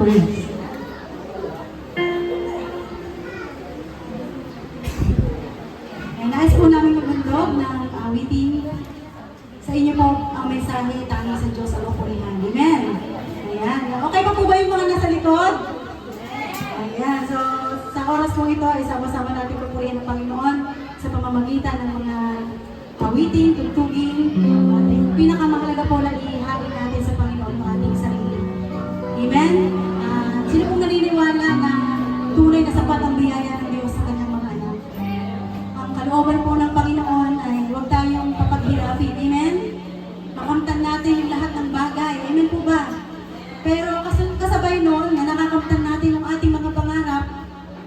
Please. Nais po namin magandog ng awiting. Sa inyo po ang mensahe tanging sa Diyos ang papurihan. Amen. Ayan. Okay pa po ba yung mga nasa likod? Ayan. So, sa oras po ito, isama-sama natin papurihan ng Panginoon sa pamamagitan ng mga awiting, tugtugin. At yung pinakamahalaga po na ihain natin sa Panginoon ng ating sarili. Amen. Sino pong naniniwala na tunay na sapat ang biyaya ng Diyos sa kanyang mga anak? Ang kalooban po ng Panginoon ay huwag tayong papaghirapin. Amen? Makamtan natin yung lahat ng bagay. Amen po ba? Pero kasabay noon na nakakamtan natin ang ating mga pangarap,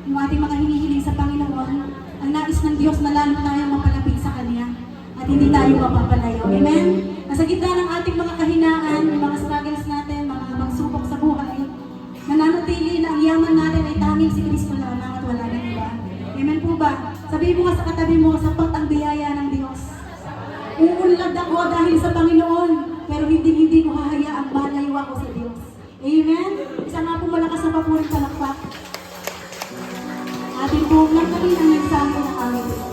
yung ating mga hinihiling sa Panginoon, ang nais ng Diyos na lalo tayong mapalapit sa Kanya at hindi tayo mapapalayo. Amen? Nasa gitna ng ating mga kahinaan, yung mga struggles natin, mga pagsubok sa buhay, nananatili na ang yaman natin ay tanging si Kristo lamang at wala nang iba. Amen po ba? Sabihin mo nga sa katabi mo, sapat ang biyaya ng Diyos. Uunlad ako dahil sa Panginoon, pero hindi ko hahayaang malayo ako sa Diyos. Amen? Isa nga po malakas na papuring palakpak. Atin po nagkaroon ang nagsampo ng aming Diyos.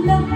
Love